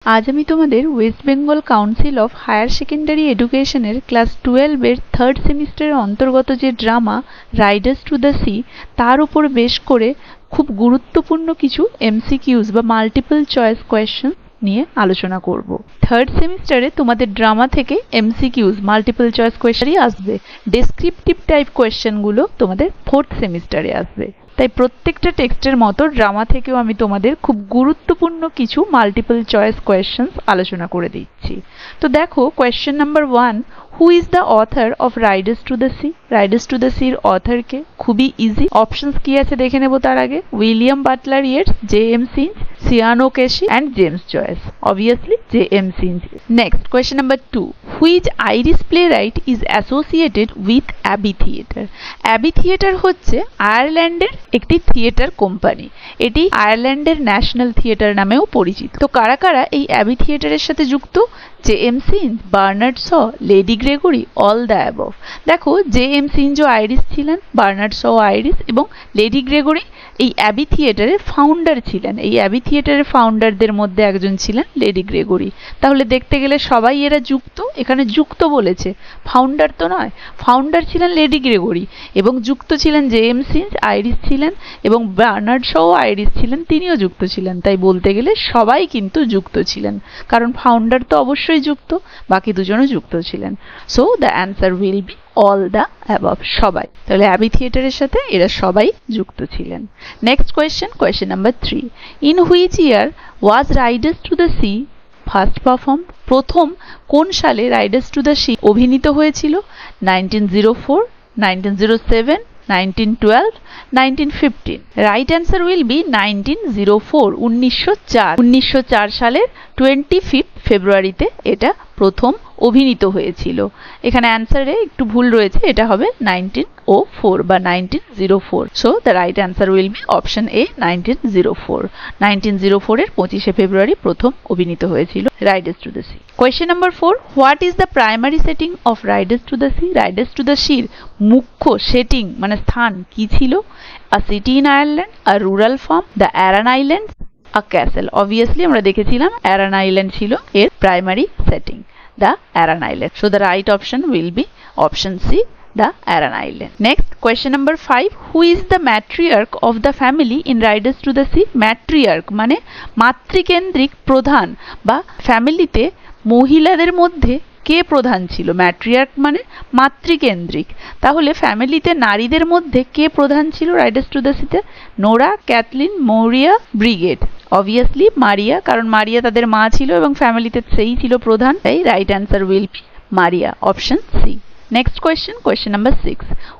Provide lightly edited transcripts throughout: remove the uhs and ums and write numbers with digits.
আজ আমি তোমাদের west Bengal council of higher secondary এডুকেশনের ক্লাস 12 এর থার্ড সেমিস্টারের অন্তর্গত যে drama riders to the sea তার উপর বেশ করে খুব গুরুত্বপূর্ণ কিছু এমসিকিউজ বা মাল্টিপল চয়েস কোয়েশ্চেন নিয়ে আলোচনা করব। থার্ড সেমিস্টারে তোমাদের ড্রামা থেকে এমসিকিউজ মাল্টিপল চয়েস কোয়েশ্চেনই আসবে, ডেসক্রিপটিভ টাইপ কোয়েশ্চেনগুলো তোমাদের ফোর্থ সেমিস্টারে আসবে। তাই প্রত্যেকটা টেক্সটের মতো ড্রামা থেকেও আমি তোমাদের খুব গুরুত্বপূর্ণ কিছু মাল্টিপল চয়েস কোয়েশ্চেন্স আলোচনা করে দিচ্ছি। তো দেখো question number 1, who is the author of Riders to the Sea? Riders to the সির অথরকে? খুবই ইজি। অপশনস কি আছে দেখে নেব তার আগে। William Butler Yeats, J M. Synge, Sean O'Casey and James Joyce. Obviously J M. Synge. Next question number 2, which Irish playwright is associated with Abbey theatre? Abbey theatre হচ্ছে আয়ারল্যান্ডের একটি থিয়েটার কোম্পানি। এটি আয়ারল্যান্ডের ন্যাশনাল থিয়েটার নামেও পরিচিত। তো কারা কারা এই অ্যাবি থিয়েটারের সাথে যুক্ত? J M. Synge, Bernard Shaw, Lady Gregory, all the above. দেখো জে.এম. সিঞ্জও আইরিশ ছিলেন, বার্নার্ড শ আইরিশ এবং লেডি গ্রেগরি এই অ্যাবি থিয়েটারের ফাউন্ডার ছিলেন। এই অ্যাবি থিয়েটারের ফাউন্ডারদের মধ্যে একজন ছিলেন লেডি গ্রেগরি। তাহলে দেখতে গেলে সবাই এরা যুক্ত। এখানে যুক্ত বলেছে, ফাউন্ডার তো নয়। ফাউন্ডার ছিলেন লেডি গ্রেগরি এবং যুক্ত ছিলেন জে.এম. সিঞ্জ, আইরিশ ছিলেন, এবং বার্নার্ড শও আইরিশ ছিলেন, তিনিও যুক্ত ছিলেন। তাই বলতে গেলে সবাই কিন্তু যুক্ত ছিলেন, কারণ ফাউন্ডার তো অবশ্যই যুক্ত, বাকি দুজনও যুক্ত ছিলেন। So the answer will B all the above, সবাই। তাহলে অ্যাবি থিয়েটারের সাথে এরা সবাই যুক্ত ছিলেন। Next question, question number 3, in which year was Riders to the C first perform? প্রথম কোন সালে রাইডার্স টু দ্য সি অভিনীত হয়েছিল? 1904, 1907, 1912, 1915. Right answer will B 1904, 1904। 1904 সালের 25 ফেব্রুয়ারিতে এটা প্রথম অভিনীত হয়েছিল। এখানে অ্যান্সারে একটু ভুল রয়েছে, এটা হবে 1904 বা 1904। So the right answer will be option A, 1904। 1904 এর 25শে ফেব্রুয়ারি প্রথম অভিনীত হয়েছিল Riders to the Sea. Question number 4, what is the primary setting of Riders to the Sea? Riders to the সির মুখ্য সেটিং মানে স্থান কি ছিল? A city in Ireland, a rural farm, the Aran Islands, a castle. Obviously আমরা দেখেছিলাম Aran island ছিল এর primary setting, the Aran Island. So the right option will be option C, the Aran Island. Next, question number 5, who is the matriarch of the family in Riders to the Sea? Matriarch মানে মাতৃকেন্দ্রিক প্রধান বা ফ্যামিলিতে মহিলাদের মধ্যে কে প্রধান ছিল? ম্যাট্রিয়ার্ক মানে মাতৃকেন্দ্রিক। তাহলে ফ্যামিলিতে নারীদের মধ্যে কে প্রধান ছিল রাইডার্স টু দ্য সিতে? Nora, Cathleen, Maurya, Bridget. Obviously Maria, কারণ মারিয়া তাদের মা ছিল এবং ফ্যামিলিতে সেই ছিল প্রধান। তাই right answer will be Maurya, option C. Next question, question number 6,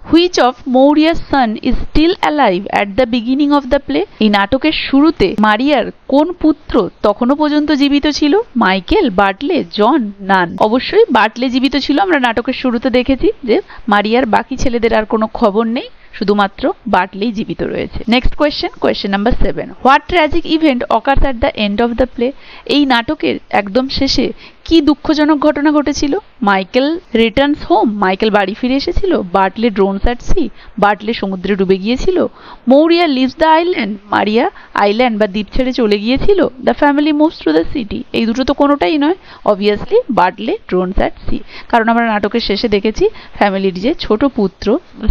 which of Maurya's son is still alive at the beginning of the play? এই নাটকের শুরুতে মারিয়ার কোন পুত্র তখনও পর্যন্ত জীবিত ছিল? মাইকেল, বাটলে, জন, নান। অবশ্যই বাটলে জীবিত ছিল, আমরা নাটকের শুরুতে দেখেছি যে মারিয়ার বাকি ছেলেদের আর কোনো খবর নেই, শুধুমাত্র বাটলেই জীবিত রয়েছে। Next question, question number 7, what tragic event occurs at the end of the play? এই নাটকের একদম শেষে কি দুঃখজনক ঘটনা ঘটেছিল? মাইকেল রিটার্নস হোম, মাইকেল বাড়ি ফিরে এসেছিল। Bartley drowns at sea, Bartley সমুদ্রে ডুবে গিয়েছিল। Maurya leaves the island, Maria island বা দ্বীপ ছেড়ে চলে গিয়েছিল। The family moves to the city, এই দুটো তো কোনোটাই নয়। Obviously Bartley drowns at sea, কারণ আমরা নাটকের শেষে দেখেছি ফ্যামিলির যে ছোট পুত্র,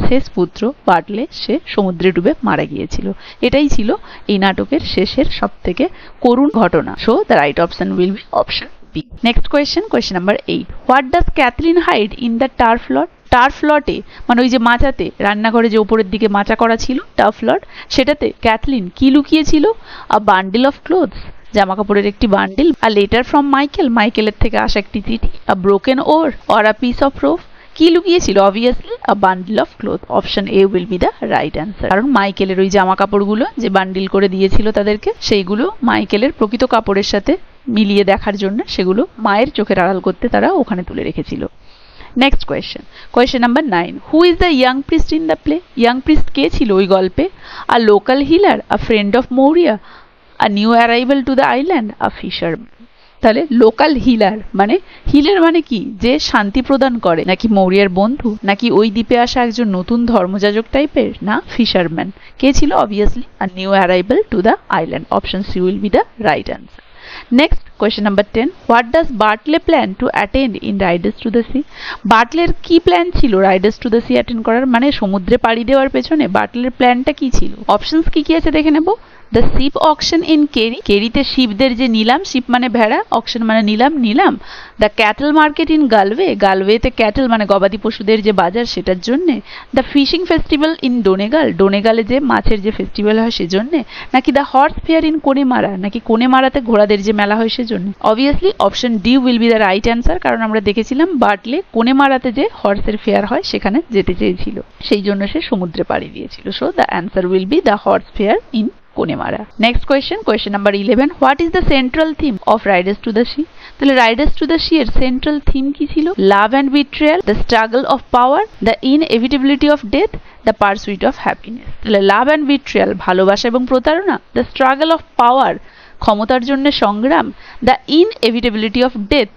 শেষ পুত্র বাটলে, সে সমুদ্রে ডুবে মারা গিয়েছিল। এটাই ছিল এই নাটকের শেষের সব থেকে করুণ ঘটনা। So the right option will be option B. Next question, question number 8, what does Cathleen hide in the turf loft? Turf লটে মানে ওই যে মাচাতে, রান্নাঘরে যে উপরের দিকে মাচা করা ছিল টার্ফ লট, সেটাতে ক্যাথলিন কি লুকিয়েছিল? আ বান্ডিল অফ ক্লোথস, জামা কাপড়ের একটি bundle, a letter from Michael, মাইকেলের থেকে আসা একটি চিঠি, a broken oar or a piece of rope. কি লুকিয়েছিল? Obviously a bundle of cloth, option A will be the right answer. কারণ মাইকেলের ওই জামা কাপড়গুলো যে বান্ডিল করে দিয়েছিল তাদেরকে, সেইগুলো মাইকেলের প্রকৃত কাপড়ের সাথে মিলিয়ে দেখার জন্য সেগুলো মায়ের চোখের আড়াল করতে তারা ওখানে তুলে রেখেছিল। Next question, question number 9, who is the young priest in the play? Young priest কে ছিল ওই গল্পে? A local healer, a friend of Maurya, a new arrival to the island, a fisherman. তাহলে লোকাল হিলার মানে, healer মানে কি? যে শান্তি প্রদান করে, নাকি মৌরিয়ার বন্ধু, নাকি ওই দ্বীপে আসা একজন নতুন ধর্মযাজক টাইপের, না ফিশারম্যান? কে ছিল? Obviously a new arrival to the island, option C will be the right answer. Next, question number 10. What does Bartley plan to attend in Riders to the Sea? বার্টলের কি প্ল্যান ছিল riders to the C attend করার, মানে সমুদ্রে পাড়ি দেওয়ার পেছনে বার্টলের প্ল্যানটা কি ছিল? অপশনস কি কি আছে দেখে নেব। The sheep auction in Kerry, কেরিতে শিপদের যে নিলাম, শিপ মানে ভেড়া, অকশন মানে নিলাম, নিলাম। The cattle market in Galway, গালওয়েতে ক্যাটল মানে গবাদি পশুদের যে বাজার সেটার জন্যে। The fishing festival in Donegal, ডোনেগালে যে মাছের যে ফেস্টিভ্যাল হয় সেজন্যে। নাকি the horse fair in Connemara, নাকি কোনেমারাতে ঘোড়াদের যে মেলা হয় সেজন্য। Obviously option D will be the right answer, কারণ আমরা দেখেছিলাম বার্টলে কোনেমারাতে যে হর্সের ফেয়ার হয় সেখানে যেতে চেয়েছিল, সেই জন্য সে সমুদ্রে পাড়ি দিয়েছিল। So the answer will be the horse fair in Connemara. Next question, question number 11. What is the central theme of Riders to the Sea? তাহলে রাইডার্স টু দ্য সি এর সেন্ট্রাল থিম কি ছিল? Love and betrayal, the struggle of power, the inevitability of death, the pursuit of happiness. তাহলে love and betrayal ভালোবাসা এবং প্রতারণা, the struggle of পাওয়ার ক্ষমতার জন্য সংগ্রাম, দ্য ইনএভিটেবিলিটি অফ ডেথ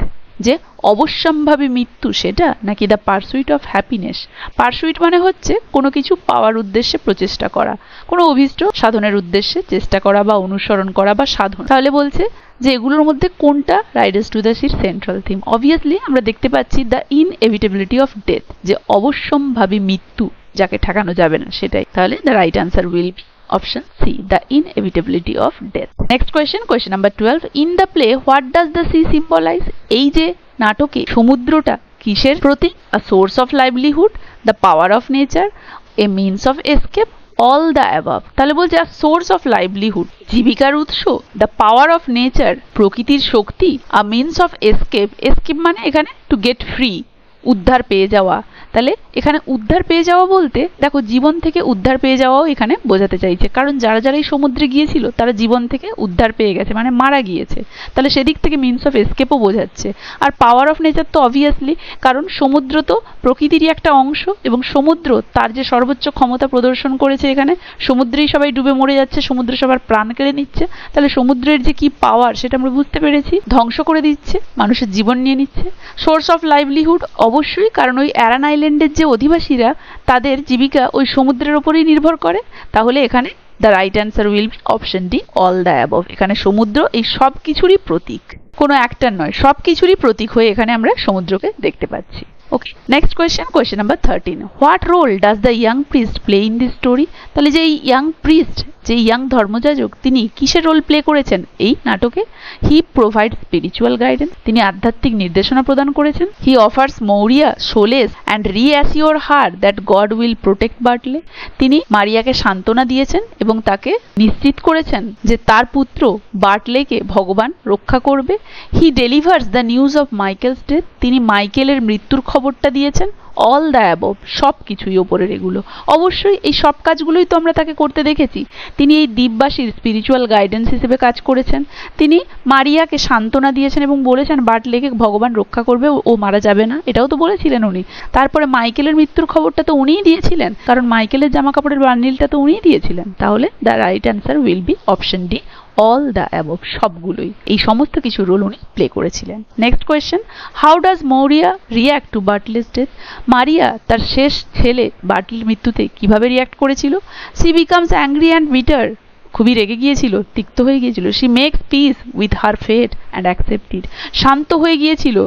যে অবশ্যম্ভাবী মৃত্যু সেটা, নাকি the pursuit of happiness. Pursuit মানে হচ্ছে কোনো কিছু পাওয়ার উদ্দেশ্যে প্রচেষ্টা করা, কোনো অভীষ্ট সাধনের উদ্দেশ্যে চেষ্টা করা বা অনুসরণ করা বা সাধন। তাহলে বলছে যে এগুলোর মধ্যে কোনটা রাইডার্স টু দ্য সির সেন্ট্রাল থিম? অবভিয়াসলি আমরা দেখতে পাচ্ছি দ্য ইনএভিটেবিলিটি অফ ডেথ, যে অবশ্যম্ভাবী মৃত্যু যাকে ঠেকানো যাবে না সেটাই। তাহলে the right answer will be option C, the inevitability of death. Next question, question number 12. In the play, what does the sea symbolize? এই যে নাটকে সমুদ্রটা কিসের প্রতীক? A source of livelihood, the power of nature, a means of escape, all the above. তাহলে বলছে a source of livelihood, জীবিকার উৎস, the power of nature, প্রকৃতির শক্তি, a means of escape, escape মানে এখানে to get free, উদ্ধার পেয়ে যাওয়া। তাহলে এখানে উদ্ধার পেয়ে যাওয়া বলতে দেখো জীবন থেকে উদ্ধার পেয়ে যাওয়াও এখানে বোঝাতে চাইছে, কারণ যারা যারা এই সমুদ্রে গিয়েছিল তারা জীবন থেকে উদ্ধার পেয়ে গেছে, মানে মারা গিয়েছে। তাহলে সেদিক থেকে মিনস অফ এসকেপও বোঝাচ্ছে। আর পাওয়ার অফ নেচার তো অবভিয়াসলি, কারণ সমুদ্র তো প্রকৃতিরই একটা অংশ এবং সমুদ্র তার যে সর্বোচ্চ ক্ষমতা প্রদর্শন করেছে এখানে, সমুদ্রেই সবাই ডুবে মরে যাচ্ছে, সমুদ্র সবার প্রাণ কেড়ে নিচ্ছে। তাহলে সমুদ্রের যে কি পাওয়ার সেটা আমরা বুঝতে পেরেছি, ধ্বংস করে দিচ্ছে, মানুষের জীবন নিয়ে নিচ্ছে। সোর্স অফ লাইভলিহুড অবশ্যই, কারণ ওই অ্যারান আইল্যান্ডের যে অধিবাসীরা তাদের জীবিকা ওই সমুদ্রের উপরেই নির্ভর করে। তাহলে এখানে the right answer will be option D, all the above. এখানে সমুদ্র এই সব কিছুরই প্রতীক, কোনো একটার নয়, সব কিছুরই প্রতীক হয়ে এখানে আমরা সমুদ্রকে দেখতে পাচ্ছি। Okay, next question, question number 13. What role does the young priest play in this story? তাহলে যে ইয়াং প্রিস্ট, যে ইয়াং ধর্মযাজক, তিনি কিসের রোল প্লে করেছেন এই নাটকে? হি প্রোভাইড স্পিরিচুয়াল গাইডেন্স, তিনি আধ্যাত্মিক নির্দেশনা প্রদান করেছেন। He offers Maurya solace and reassure her that God will protect Bartley, তিনি মারিয়াকে সান্ত্বনা দিয়েছেন এবং তাকে নিশ্চিত করেছেন যে তার পুত্র বার্টলেকে ভগবান রক্ষা করবে। He delivers the news of Michael's death, তিনি মাইকেলের মৃত্যুর খবরটা দিয়েছেন। অল দ্য অ্যাবভ, সব কিছুই ওপরের এগুলো। অবশ্যই এই সব কাজগুলোই তো আমরা তাকে করতে দেখেছি। তিনি এই দ্বীপবাসীর স্পিরিচুয়াল গাইডেন্স হিসেবে কাজ করেছেন, তিনি মারিয়াকে সান্ত্বনা দিয়েছেন এবং বলেছেন বার্টলেকে ভগবান রক্ষা করবে, ও মারা যাবে না, এটাও তো বলেছিলেন উনি। তারপরে মাইকেলের মৃত্যুর খবরটা তো উনিই দিয়েছিলেন, কারণ মাইকেলের জামা কাপড়ের বান্ডিলটা তো উনিই দিয়েছিলেন। তাহলে the right answer will be option D, all the above, সবগুলোই, এই সমস্ত কিছু রোল উনি প্লে করেছিলেন। Next question, how does Maurya react to Bartley's death? Maurya তার শেষ ছেলে বার্টলের মৃত্যুতে কিভাবে রিঅ্যাক্ট করেছিল? She becomes angry and bitter, খুবই রেগে গিয়েছিল, তিক্ত হয়ে গিয়েছিল। She makes peace with her fate and accepted, শান্ত হয়ে গিয়েছিল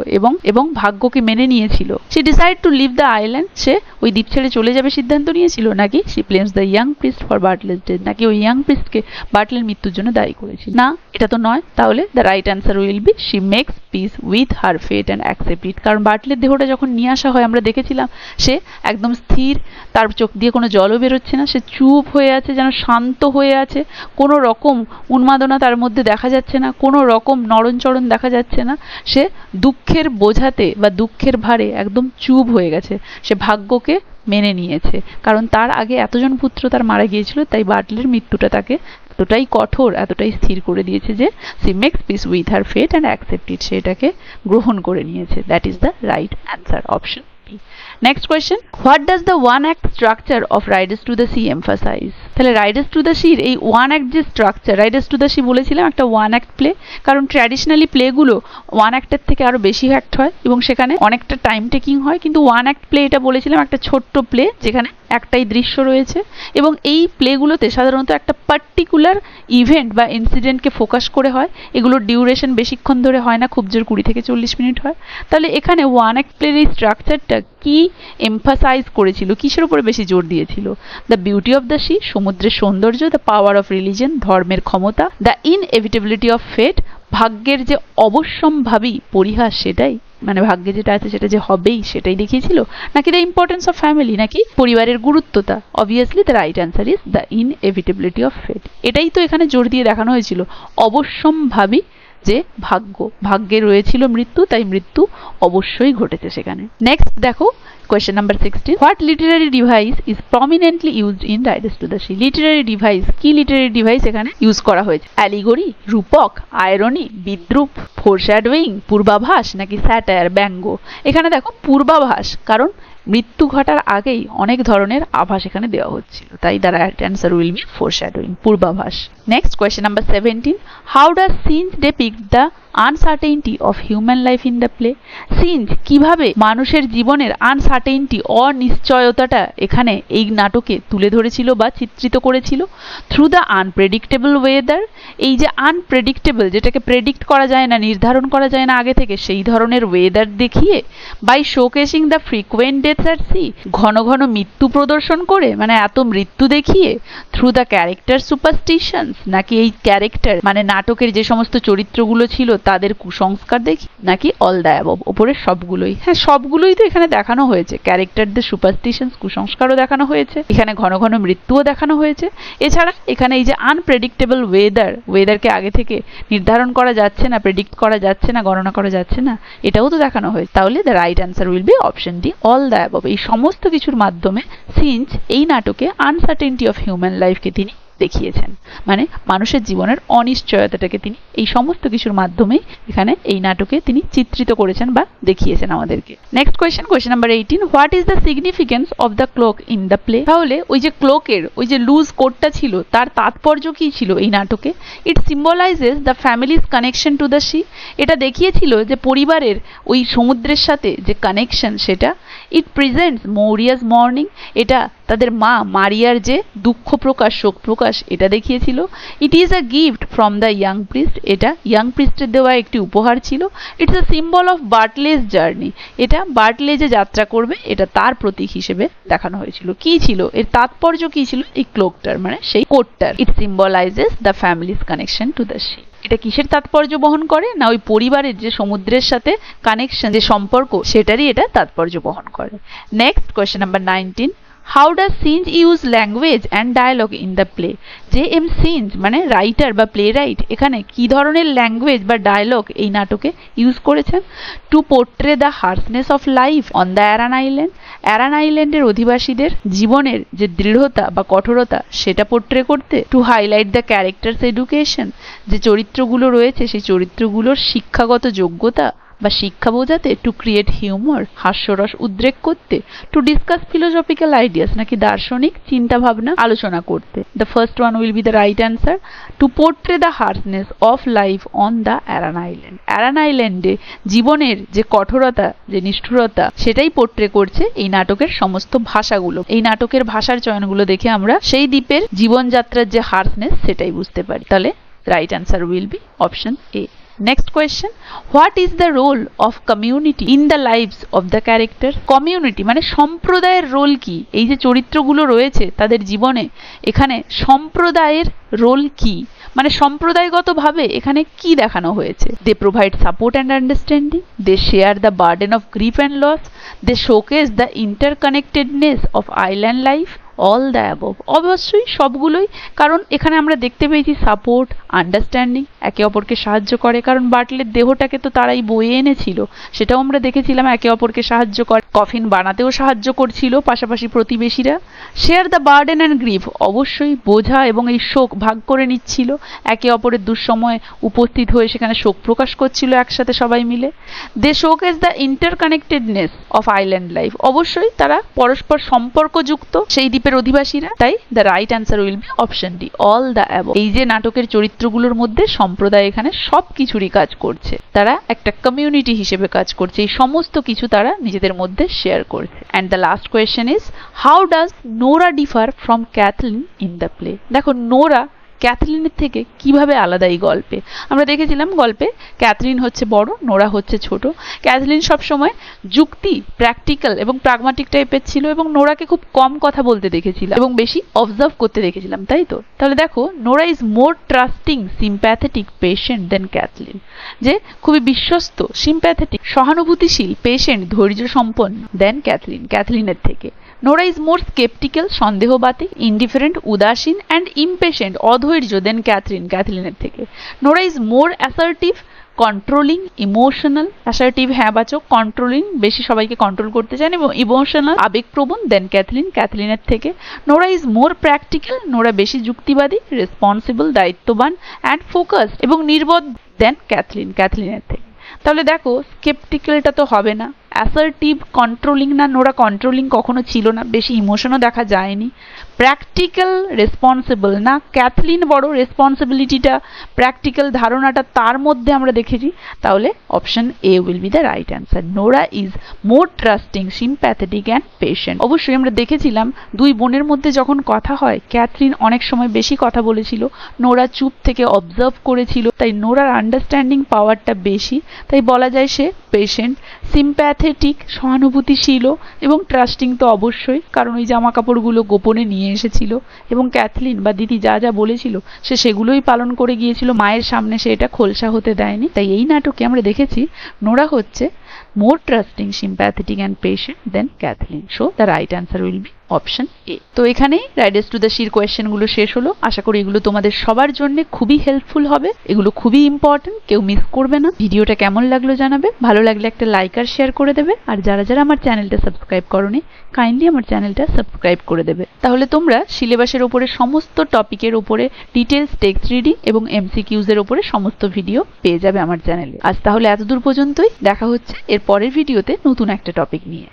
এবং ভাগ্যকে মেনে নিয়েছিল। She decide to leave the island, সে ওই দ্বীপ ছেড়ে চলে যাবে সিদ্ধান্ত নিয়েছিল। নাকি she blames the young priest for Bartley's death, নাকি ওই ইয়াং প্রিস্টকে বার্টলের মৃত্যুর জন্য দায়ী করেছিল? না, এটা তো নয়। তাহলে the right answer will be she makes peace with her fate and accepted, কারণ বার্টলের দেহটা যখন নিয়ে আসা হয় আমরা দেখেছিলাম সে একদম স্থির, তার চোখ দিয়ে কোনো জলও বেরোচ্ছে না, সে চুপ হয়ে আছে, যেন শান্ত হয়ে আছে, কোনো রকম উন্মাদনা তার মধ্যে দেখা যাচ্ছে না, কোনো রকম নড়নচড়ন দেখা যাচ্ছে না। সে দুঃখের বোঝাতে বা দুঃখের ভারে একদম চুপ হয়ে গেছে, সে ভাগ্যকে মেনে নিয়েছে, কারণ তার আগে এতজন পুত্র তার মারা গিয়েছিল, তাই বার্টলের মৃত্যুটা তাকে এতটাই কঠোর, এতটাই স্থির করে দিয়েছে যে she makes peace with her fate and accepted, সে এটাকে গ্রহণ করে নিয়েছে। That is the right answer, option B. Next question, what does the one act structure of Riders to the Sea emphasize? তাহলে রাইডার্স টু দ্য সির এই one act যে structure, Riders to the C বলেছিলাম একটা one act play, কারণ traditionally প্লেগুলো one অ্যাক্টের থেকে আরও বেশি act হয় এবং সেখানে অনেকটা টাইম টেকিং হয়, কিন্তু ওয়ান অ্যাক্ট প্লে এটা বলেছিলাম একটা ছোট্ট প্লে যেখানে একটাই দৃশ্য রয়েছে এবং এই প্লেগুলোতে সাধারণত একটা পার্টিকুলার ইভেন্ট বা ইনসিডেন্টকে ফোকাস করে হয়। এগুলোর ডিউরেশন বেশিক্ষণ ধরে হয় না, খুব জোর 20 থেকে 40 মিনিট হয়। তাহলে এখানে ওয়ান অ্যাক্ট প্লের এই স্ট্রাকচারটা কি এমফাসাইজ করেছিল, কিসের উপরে বেশি জোর দিয়েছিল? The beauty of the sea, সমুদ্রের সৌন্দর্য, দ্য পাওয়ার অফ রিলিজন, ধর্মের ক্ষমতা, দ্য ইনএভিটেবিলিটি অফ ফেট, ভাগ্যের যে অবশ্যম্ভাবী পরিহাস সেটাই, মানে ভাগ্যে যেটা আছে সেটা যে হবেই সেটাই দেখিয়েছিল, নাকি দ্য ইম্পর্টেন্স অফ ফ্যামিলি, নাকি পরিবারের গুরুত্বটা? Obviously the right answer is the inevitability of fate. এটাই তো এখানে জোর দিয়ে দেখানো হয়েছিল, অবশ্যম্ভাবী যে ভাগ্যে রয়েছিল মৃত্যু, তাই মৃত্যু অবশ্যই ঘটেছে সেখানে। নেক্সট দেখো question number 16, what Literary device is prominently used in Riders to the C? Literary device, কি লিটারারি ডিভাইস এখানে ইউজ করা হয়েছে? অ্যালিগরি, রূপক, আয়রনি, বিদ্রূপ, ফোরশ্যাডোয়িং, পূর্বাভাস, নাকি স্যাটায়ার, ব্যঙ্গ? এখানে দেখো পূর্বাভাস, কারণ মৃত্যু ঘটার আগেই অনেক ধরনের আভাস এখানে দেওয়া হচ্ছিল, তাই the right answer will be foreshadowing, পূর্বাভাস। Next question number 17, how does scenes depict the uncertainty of human life in the play? Scenes কিভাবে মানুষের জীবনের আনসার্টেইনটি, অনিশ্চয়তাটা এখানে এই নাটকে তুলে ধরেছিল বা চিত্রিত করেছিল? থ্রু দ্য আনপ্রেডিক্টেবল ওয়েদার, এই যে আনপ্রেডিক্টেবল, যেটাকে প্রেডিক্ট করা যায় না, নির্ধারণ করা যায় না আগে থেকে, সেই ধরনের ওয়েদার দেখিয়ে? By showcasing the frequent deaths at sea, ঘন ঘন মৃত্যু প্রদর্শন করে, মানে এত মৃত্যু দেখিয়ে? থ্রু দ্য ক্যারেক্টার সুপারস্টিশনস, নাকি এই ক্যারেক্টার মানে নাটকের যে সমস্ত চরিত্রগুলো ছিল তাদের কুসংস্কার দেখি? নাকি অল দ্য অ্যাবভ, ওপরের সবগুলোই? হ্যাঁ, সবগুলোই তো এখানে দেখানো হয়েছে। ক্যারেক্টারদের সুপারস্টিশনস, কুসংস্কারও দেখানো হয়েছে, এখানে ঘন ঘন মৃত্যুও দেখানো হয়েছে। এছাড়া এখানে এই যে আনপ্রেডিক্টেবল ওয়েদারকে আগে থেকে নির্ধারণ করা যাচ্ছে না, প্রেডিক্ট করা যাচ্ছে না, গণনা করা যাচ্ছে না, এটাও তো দেখানো হয়েছে। তাহলে the right answer will be option D, all the above. এই সমস্ত কিছুর মাধ্যমে সিনস এই নাটকে আনসার্টেনটি অফ হিউম্যান লাইফকে তিনি দেখিয়েছেন, মানে মানুষের জীবনের অনিশ্চয়তাটাকে তিনি এই সমস্ত কিছুর মাধ্যমেই এখানে এই নাটকে তিনি চিত্রিত করেছেন বা দেখিয়েছেন আমাদেরকে। Next question number 18, what is the significance of the cloak in the play? তাহলে ওই যে ক্লোকের ওই যে লুজ কোটটা ছিল তার তাৎপর্য কি ছিল এই নাটকে? It symbolises the family's connection to the sea, এটা দেখিয়েছিল যে পরিবারের ওই সমুদ্রের সাথে যে কানেকশন সেটা। ইট প্রেজেন্টস মৌরিয়াস মর্নিং, এটা তাদের মা মারিয়ার যে দুঃখ প্রকাশ, শোক প্রকাশ, এটা দেখিয়েছিল। It is a gift from the young priest, এটা ইয়াং প্রিস্টের দেওয়া একটি উপহার ছিল। It's a symbol of Bartley's journey, এটা বার্টলে যে যাত্রা করবে এটা তার প্রতীক হিসেবে দেখানো হয়েছিল। কি ছিল এর তাৎপর্য, কি ছিল এই ক্লোকটার, মানে সেই কোটটার? It symbolises the family's connection to the sea, এটা কিসের তাৎপর্য বহন করে? না ওই পরিবারের যে সমুদ্রের সাথে কানেকশন, যে সম্পর্ক, সেটারই এটা তাৎপর্য বহন করে। Next question number 19, how does Synge use language and dialogue in the play? যে এম সিনস মানে রাইটার বা প্লে রাইট এখানে কি ধরনের ল্যাঙ্গুয়েজ বা ডায়ালগ এই নাটকে ইউজ করেছেন? To portray the harshness of life on the Aran Island, Aran আইল্যান্ডের অধিবাসীদের জীবনের যে দৃঢ়তা বা কঠোরতা সেটা পোর্ট্রে করতে। To highlight the characters education, যে চরিত্রগুলো রয়েছে সেই চরিত্রগুলোর শিক্ষাগত যোগ্যতা বা শিক্ষা বোঝাতে। টু ক্রিয়েট হিউমার, হাস্যরস উদ্রেক করতে। টু ডিসকাস ফিলোসফিক্যাল আইডিয়াস, নাকি দার্শনিক চিন্তা ভাবনা আলোচনা করতে। The first one will be the right answer. To portray the harshness of life on the Aran Island, Aran আইল্যান্ডে জীবনের যে কঠোরতা, যে নিষ্ঠুরতা, সেটাই পোর্ট্রে করছে এই নাটকের সমস্ত ভাষাগুলো। এই নাটকের ভাষার চয়নগুলো দেখে আমরা সেই দ্বীপের জীবনযাত্রার যে হার্সনেস সেটাই বুঝতে পারি। তাহলে right answer will be option A. Next question, what is the role of community in the lives of the character? Community মানে সম্প্রদায়ের রোল কি এই যে চরিত্রগুলো রয়েছে তাদের জীবনে, এখানে সম্প্রদায়ের রোল কি, মানে সম্প্রদায়গতভাবে এখানে কি দেখানো হয়েছে? They provide support and understanding, they share the burden of grief and loss, they showcase the interconnectedness of island life, all the above. অবশ্যই সবগুলোই, কারণ এখানে আমরা দেখতে পেয়েছি সাপোর্ট, আন্ডারস্ট্যান্ডিং, একে অপরকে সাহায্য করে, কারণ বাটলের দেহটাকে তো তারাই বয়ে এনেছিল, সেটাও আমরা দেখেছিলাম একে অপরকে সাহায্য করে, কফিন বানাতেও সাহায্য করছিল পাশাপাশি প্রতিবেশীরা। Share the burden and grief, অবশ্যই বোঝা এবং এই শোক ভাগ করে নিচ্ছিল, একে অপরের দুঃসময়ে উপস্থিত হয়ে সেখানে শোক প্রকাশ করছিল একসাথে সবাই মিলে। They showcase the interconnectedness of island life, অবশ্যই তারা পরস্পর সম্পর্কযুক্ত সেই দ্বীপের দ্বীপের অধিবাসীরা, তাই the right answer will be option D, all the above. এই যে নাটকের চরিত্রগুলোর মধ্যে সম্প্রদায় এখানে সব কিছুরই কাজ করছে, তারা একটা কমিউনিটি হিসেবে কাজ করছে, এই সমস্ত কিছু তারা নিজেদের মধ্যে শেয়ার করছে। And the last question is, how does Nora differ from Cathleen in the play? দেখো নোরা ক্যাথলিনের থেকে কিভাবে আলাদা এই গল্পে। আমরা দেখেছিলাম গল্পে ক্যাথলিন হচ্ছে বড়, নোরা হচ্ছে ছোট। ক্যাথলিন সবসময় যুক্তি, প্র্যাকটিক্যাল এবং প্রাগমাটিক টাইপের ছিল, এবং নোরাকে খুব কম কথা বলতে দেখেছিলাম এবং বেশি অবজার্ভ করতে দেখেছিলাম, তাই তো? তাহলে দেখো, Nora is more trusting, sympathetic, patient than Cathleen. যে খুবই বিশ্বস্ত, সিম্প্যাথেটিক, সহানুভূতিশীল, পেশেন্ট, ধৈর্য সম্পন্ন দেন ক্যাথলিন, ক্যাথলিনের থেকে। নোরা ইজ মোর স্কেপটিক্যাল, সন্দেহবাদী, ইনডিফারেন্ট, উদাসীন অ্যান্ড ইমপেশেন্ট, অধৈর্য দেন ক্যাথলিন, ক্যাথলিনের থেকে। Nora is more assertive, controlling, emotional, assertive হ্যাঁবাচক, কন্ট্রোলিং, বেশি সবাইকে কন্ট্রোল করতে চান, এবং ইমোশনাল, আবেগপ্রবণ দেন ক্যাথলিন, ক্যাথলিনের থেকে। Nora is more practical, Nora বেশি যুক্তিবাদী, রেসপন্সিবল, দায়িত্ববান অ্যান্ড ফোকাস এবং নির্বোধ দেন ক্যাথলিন, ক্যাথলিনের থেকে। তাহলে দেখো, স্কেপটিক্যালটা তো হবে না, অ্যাসার্টিভ, কন্ট্রোলিং না, নোরা কন্ট্রোলিং কখনো ছিল না, বেশি ইমোশনও দেখা যায়নি। প্র্যাকটিক্যাল, রেসপন্সিবল না, ক্যাথলিন বড়, রেসপন্সিবিলিটিটা, প্র্যাকটিক্যাল ধারণাটা তার মধ্যে আমরা দেখেছি। তাহলে option A will be the right answer. Nora is more trusting, sympathetic and patient. অবশ্যই আমরা দেখেছিলাম দুই বোনের মধ্যে যখন কথা হয়, ক্যাথলিন অনেক সময় বেশি কথা বলেছিল, নোরা চুপ থেকে অবজার্ভ করেছিল, তাই নোরার আন্ডারস্ট্যান্ডিং পাওয়ারটা বেশি, তাই বলা যায় সে পেশেন্ট। সিম্প্যাথেটিক, সহানুভূতিশীল, এবং ট্রাস্টিং তো অবশ্যই, কারণ ওই জামা কাপড়গুলো গোপনে নিয়ে এসেছিল, এবং ক্যাথলিন বা দিদি যা যা বলেছিল সে সেগুলোই পালন করে গিয়েছিল, মায়ের সামনে সে এটা খোলসা হতে দেয়নি। তাই এই নাটকে আমরা দেখেছি নোরা হচ্ছে more trusting, sympathetic and patient than Kathleen. So the right answer will be option A. তো এখানেই রাইডার্স টু দ্য সির কোয়েশ্চেন গুলো শেষ হলো। আশা করি এগুলো তোমাদের সবার জন্য খুবই হেল্পফুল হবে, এগুলো খুবই ইম্পর্টেন্ট, কেউ মিস করবে না। ভিডিওটা কেমন লাগলো জানাবে, ভালো লাগলে একটা লাইক আর শেয়ার করে দেবে, আর যারা যারা আমার চ্যানেলটা সাবস্ক্রাইব করোনি কাইন্ডলি আমার চ্যানেলটা সাবস্ক্রাইব করে দেবে। তাহলে তোমরা সিলেবাসের উপরে সমস্ত টপিকের উপরে ডিটেলস, টেক্সট রিডিং এবং এমসিকিউজ এর উপরে সমস্ত ভিডিও পেয়ে যাবে আমার চ্যানেলে। আজ তাহলে এতদূর পর্যন্তই, দেখা হচ্ছে এর পরের ভিডিওতে নতুন একটা টপিক নিয়ে।